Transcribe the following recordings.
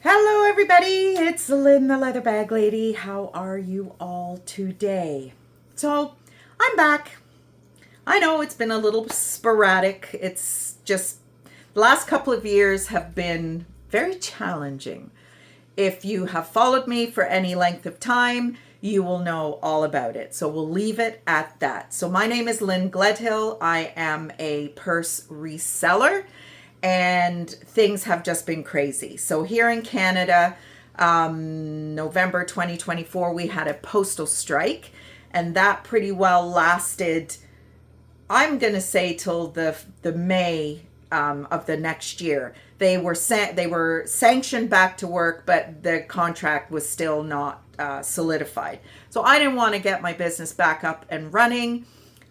Hello, everybody. It's Lynn, the Leather Bag Lady. How are you all today? So, I'm back. I know it's been a little sporadic. It's just the last couple of years have been very challenging. If you have followed me for any length of time, you will know all about it. So we'll leave it at that. So my name is Lynn Gledhill. I am a purse reseller and things have just been crazy. So here in Canada, November 2024, we had a postal strike, and that pretty well lasted, I'm going to say, till the May of the next year. They were sanctioned back to work, but the contract was still not solidified. So I didn't want to get my business back up and running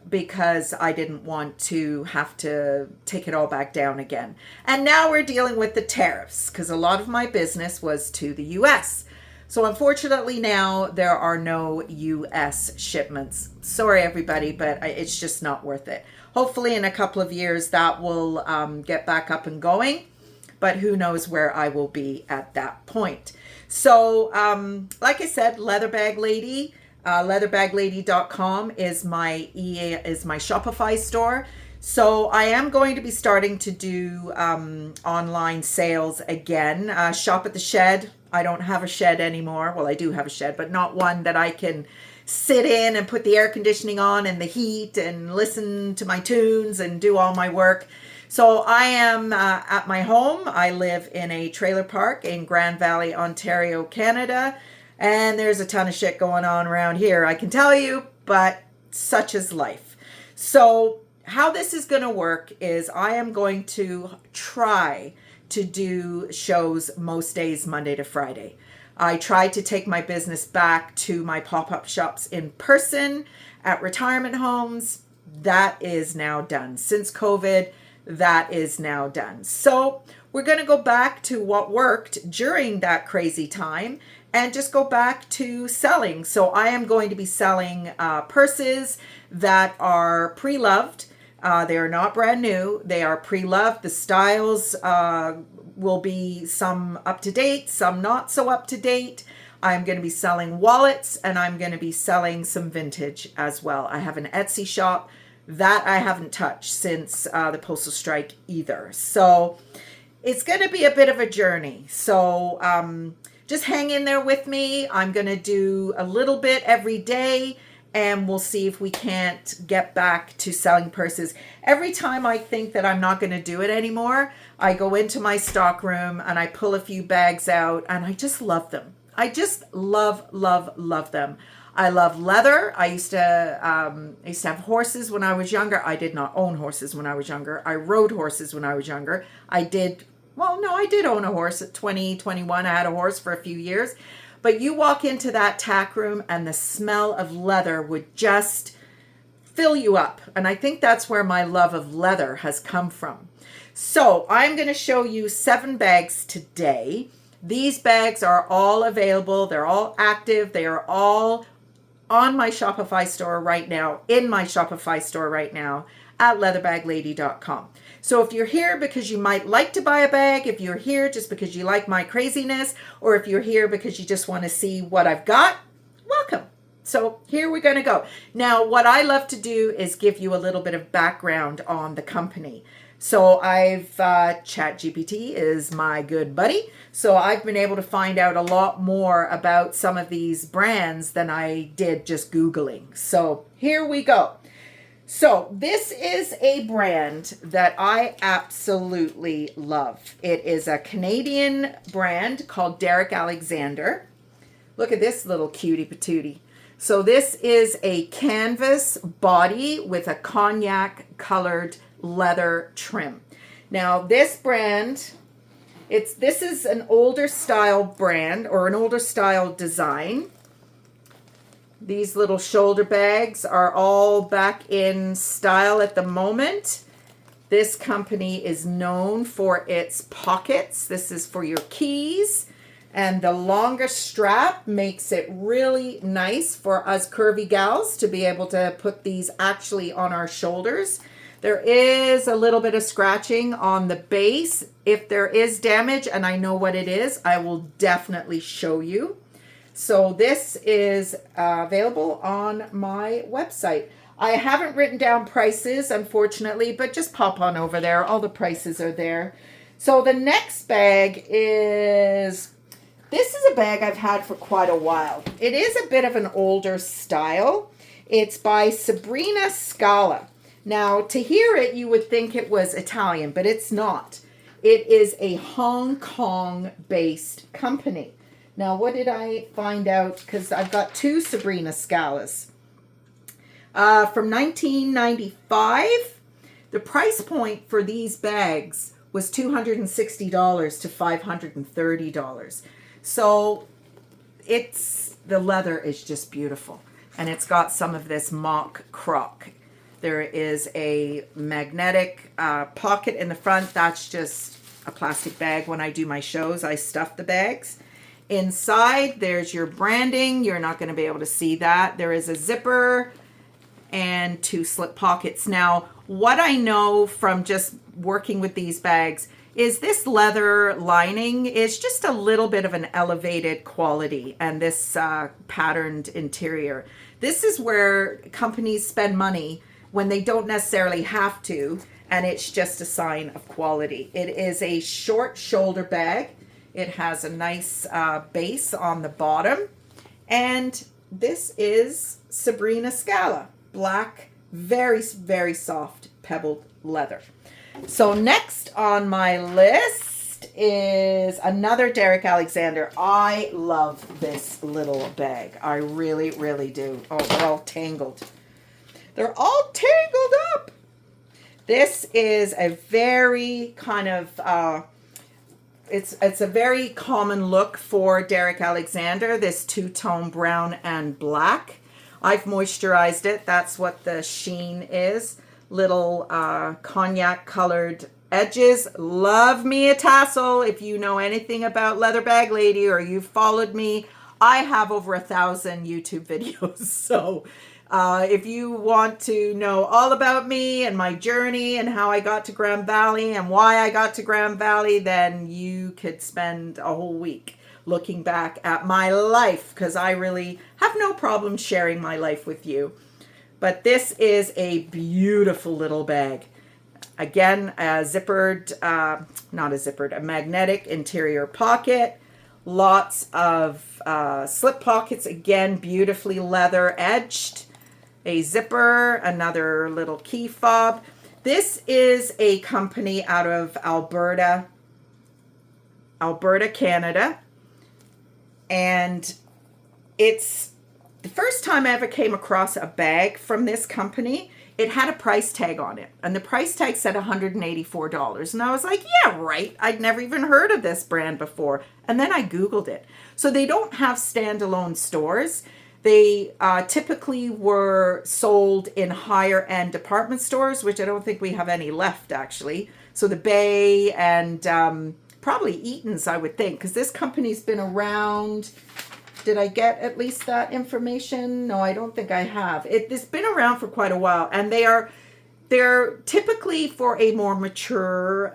because I didn't want to have to take it all back down again. And now we're dealing with the tariffs because a lot of my business was to the US. So unfortunately now there are no US shipments. Sorry everybody, but it's just not worth it. Hopefully in a couple of years that will get back up and going, but who knows where I will be at that point. So like I said, Leather Bag Lady, leatherbag-lady.com is my Shopify store. So I am going to be starting to do online sales again. Shop at the Shed. I don't have a shed anymore. Well, I do have a shed, but not one that I can sit in and put the air conditioning on and the heat and listen to my tunes and do all my work. So I am at my home. I live in a trailer park in Grand Valley, Ontario, Canada. And there's a ton of shit going on around here, I can tell you, but such is life. So how this is going to work is I am going to try to do shows most days, Monday to Friday. I tried to take my business back to my pop-up shops in person at retirement homes. That is now done. Since COVID, that is now done. So we're going to go back to what worked during that crazy time and just go back to selling. So I am going to be selling purses that are pre-loved. They are not brand new. They are pre-loved. The styles will be some up to date, some not so up to date. I'm going to be selling wallets and I'm going to be selling some vintage as well. I have an Etsy shop that I haven't touched since the postal strike either. So it's going to be a bit of a journey. So just hang in there with me. I'm going to do a little bit every day and we'll see if we can't get back to selling purses. Every time I think that I'm not going to do it anymore, I go into my stock room and I pull a few bags out and I just love them. I just love them. I love leather. I used to have horses when I was younger. I did not own horses when I was younger. I rode horses when I was younger. I did own a horse at 20, 21. I had a horse for a few years. But you walk into that tack room and the smell of leather would just fill you up. And I think that's where my love of leather has come from. So I'm going to show you 7 bags today. These bags are all available. They're all active. They are all on my Shopify store right now, in my Shopify store right now at leatherbag-lady.com. So if you're here because you might like to buy a bag, if you're here just because you like my craziness, or if you're here because you just want to see what I've got, welcome. So here we're going to go. Now, what I love to do is give you a little bit of background on the company. So ChatGPT is my good buddy. So I've been able to find out a lot more about some of these brands than I did just Googling. So here we go. So this is a brand that I absolutely love. It is a Canadian brand called Derek Alexander. Look at this little cutie patootie. So this is a canvas body with a cognac colored leather trim. Now this brand, this is an older style brand or an older style design. These little shoulder bags are all back in style at the moment. This company is known for its pockets. This is for your keys. And the longer strap makes it really nice for us curvy gals to be able to put these actually on our shoulders. There is a little bit of scratching on the base. If there is damage and I know what it is, I will definitely show you. So this is available on my website. I haven't written down prices, unfortunately, but just pop on over there. All the prices are there. So the next bag is, this is a bag I've had for quite a while. It is a bit of an older style. It's by Sabrina Scala. Now, to hear it, you would think it was Italian, but it's not. It is a Hong Kong-based company. Now, what did I find out? Because I've got two Sabrina Scalas. From 1995, the price point for these bags was $260 to $530. So the leather is just beautiful. And it's got some of this mock croc. There is a magnetic pocket in the front. That's just a plastic bag. When I do my shows, I stuff the bags. Inside, there's your branding. You're not going to be able to see that. There is a zipper and two slip pockets. Now, what I know from just working with these bags is this leather lining is just a little bit of an elevated quality, and this patterned interior. This is where companies spend money when they don't necessarily have to, and it's just a sign of quality. It is a short shoulder bag. It has a nice base on the bottom. And this is Sabrina Scala. Black, very, very soft pebbled leather. So next on my list is another Derek Alexander. I love this little bag. I really, really do. Oh, they're all tangled. They're all tangled up. This is a very kind of... It's a very common look for Derek Alexander, this two-tone brown and black. I've moisturized it. That's what the sheen is. Little cognac colored edges. Love me a tassel. If you know anything about Leather Bag Lady or you've followed me, I have over 1,000 YouTube videos. So if you want to know all about me and my journey and how I got to Grand Valley and why I got to Grand Valley, then you could spend a whole week looking back at my life, because I really have no problem sharing my life with you. But this is a beautiful little bag. Again, a magnetic interior pocket. Lots of slip pockets, again, beautifully leather edged. A zipper, another little key fob. This is a company out of Alberta, Canada. And it's the first time I ever came across a bag from this company. It had a price tag on it, and the price tag said $184. And I was like, yeah, right. I'd never even heard of this brand before. And then I Googled it. So they don't have standalone stores. They typically were sold in higher end department stores, which I don't think we have any left, actually. So the Bay and probably Eaton's, I would think, because this company's been around. Did I get at least that information? No, I don't think I have. It's been around for quite a while, and they're typically for a more mature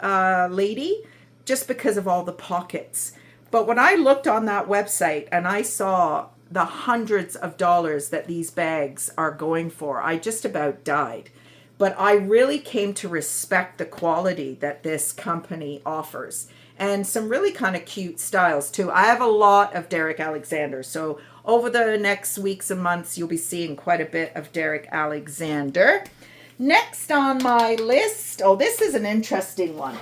lady, just because of all the pockets. But when I looked on that website and I saw the hundreds of dollars that these bags are going for, I just about died. But I really came to respect the quality that this company offers. And some really kind of cute styles too. I have a lot of Derek Alexander. So over the next weeks and months, you'll be seeing quite a bit of Derek Alexander. Next on my list, oh, this is an interesting one.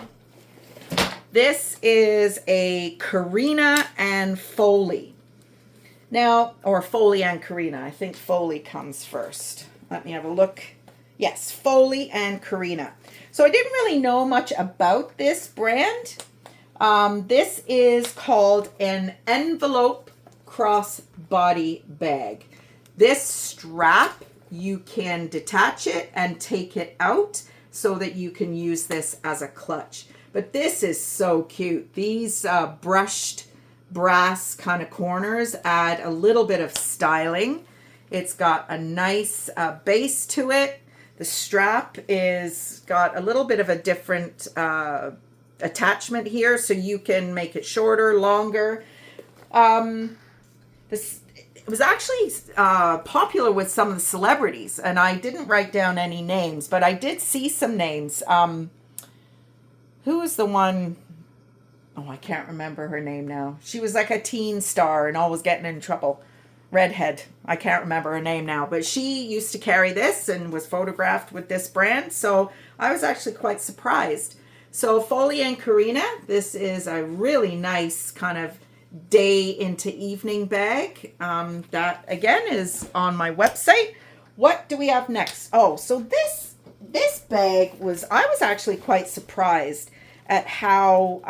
This is a Carina and Foley. Now, or Foley and Carina. I think Foley comes first. Let me have a look. Yes, Foley and Carina. So I didn't really know much about this brand. This is called an envelope crossbody bag. This strap, you can detach it and take it out so that you can use this as a clutch. But this is so cute. These brushed brass kind of corners add a little bit of styling. It's got a nice base to it. The strap is got a little bit of a different attachment here, so you can make it shorter, longer. This it was actually popular with some of the celebrities, and I didn't write down any names, but I did see some names. Who was the one? Oh, I can't remember her name now. She was like a teen star and always getting in trouble. Redhead. I can't remember her name now, but she used to carry this and was photographed with this brand. So I was actually quite surprised. So Foley and Karina, this is a really nice kind of day into evening bag. That again is on my website. What do we have next? Oh, so this bag I was actually quite surprised at how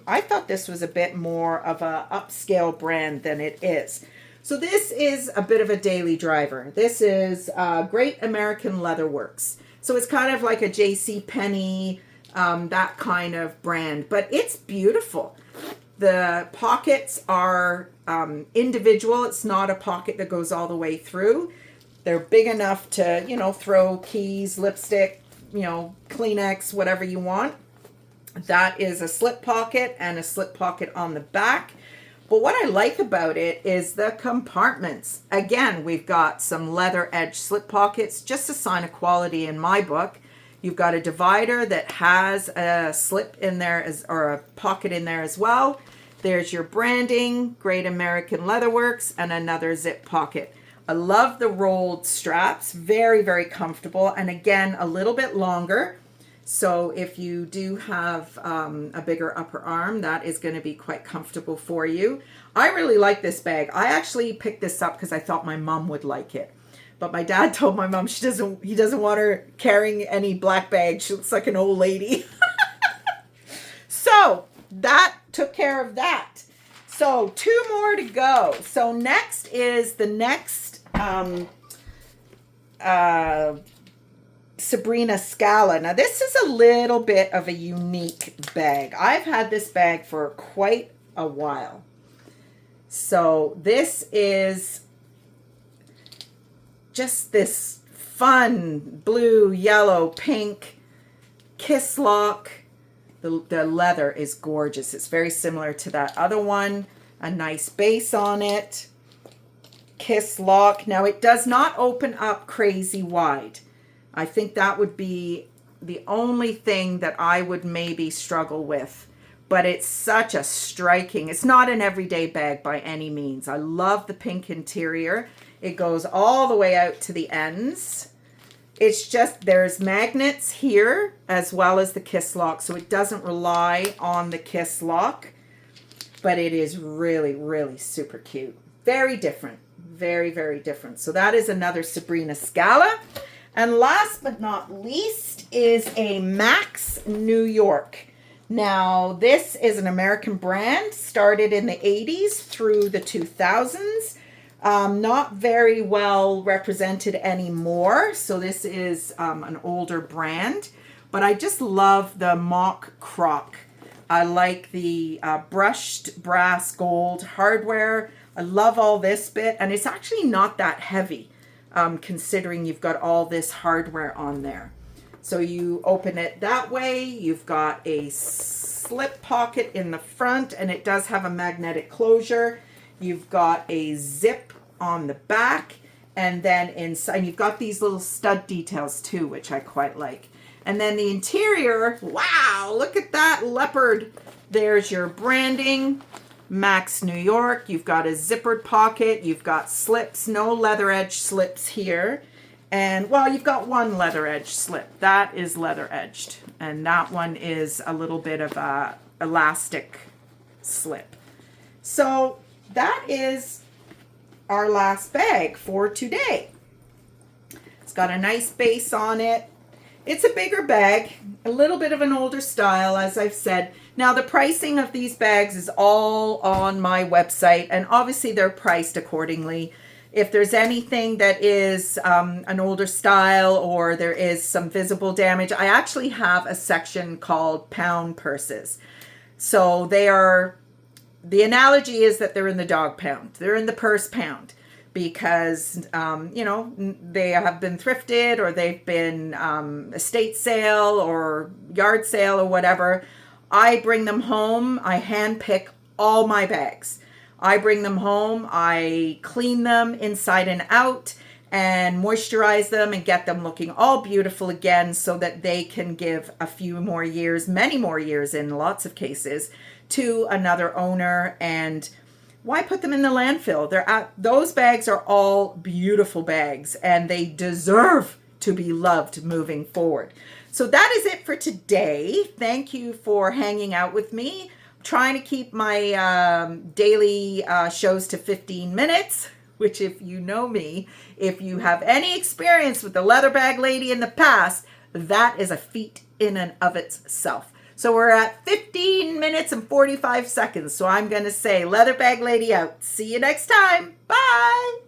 I thought this was a bit more of a upscale brand than it is. So this is a bit of a daily driver. This is Great American Leather Works. So it's kind of like a J.C. Penney, that kind of brand, but it's beautiful. The pockets are individual. It's not a pocket that goes all the way through. They're big enough to, throw keys, lipstick, Kleenex, whatever you want. That is a slip pocket and a slip pocket on the back. But what I like about it is the compartments. Again, we've got some leather edge slip pockets, just a sign of quality in my book. You've got a divider that has a slip in there or a pocket in there as well. There's your branding, Great American Leather Works, and another zip pocket. I love the rolled straps, very, very comfortable. And again, a little bit longer. So if you do have a bigger upper arm, that is going to be quite comfortable for you. I really like this bag. I actually picked this up because I thought my mom would like it. But my dad told my mom he doesn't want her carrying any black bag. She looks like an old lady. So that took care of that. So 2 more to go. So next is the next Sabrina Scala. Now this is a little bit of a unique bag. I've had this bag for quite a while. So this is just this fun blue, yellow, pink kiss lock. The leather is gorgeous. It's very similar to that other one. A nice base on it. Kiss lock. Now it does not open up crazy wide. I think that would be the only thing that I would maybe struggle with. But it's such a striking, it's not an everyday bag by any means. I love the pink interior. It goes all the way out to the ends. It's just, there's magnets here as well as the kiss lock. So it doesn't rely on the kiss lock. But it is really, really super cute. Very different. Very, very different. So that is another Sabrina Scala. And last but not least is a Max New York. Now, this is an American brand, started in the 80s through the 2000s. Not very well represented anymore. So this is an older brand. But I just love the mock croc. I like the brushed brass gold hardware. I love all this bit. And it's actually not that heavy. Considering you've got all this hardware on there. So you open it that way. You've got a slip pocket in the front, and it does have a magnetic closure. You've got a zip on the back, and then inside you've got these little stud details too, which I quite like. And then the interior, wow, look at that leopard. There's your branding. Max New York. You've got a zippered pocket. You've got slips, no leather edge slips here. And, well, you've got one leather edge slip. That is leather edged. And that one is a little bit of a elastic slip. So that is our last bag for today. It's got a nice base on it. It's a bigger bag, a little bit of an older style, as I've said. Now, the pricing of these bags is all on my website, and obviously they're priced accordingly. If there's anything that is an older style or there is some visible damage, I actually have a section called pound purses. So they are, the analogy is that they're in the dog pound. They're in the purse pound. because, they have been thrifted or they've been estate sale or yard sale or whatever. I bring them home. I hand pick all my bags. I bring them home. I clean them inside and out and moisturize them and get them looking all beautiful again so that they can give a few more years, many more years in lots of cases, to another owner. And why put them in the landfill? Those bags are all beautiful bags and they deserve to be loved moving forward. So that is it for today. Thank you for hanging out with me. I'm trying to keep my daily shows to 15 minutes, which, if you know me, if you have any experience with the leather bag lady in the past, that is a feat in and of itself. So we're at 15 minutes and 45 seconds. So I'm going to say leather bag lady out. See you next time. Bye.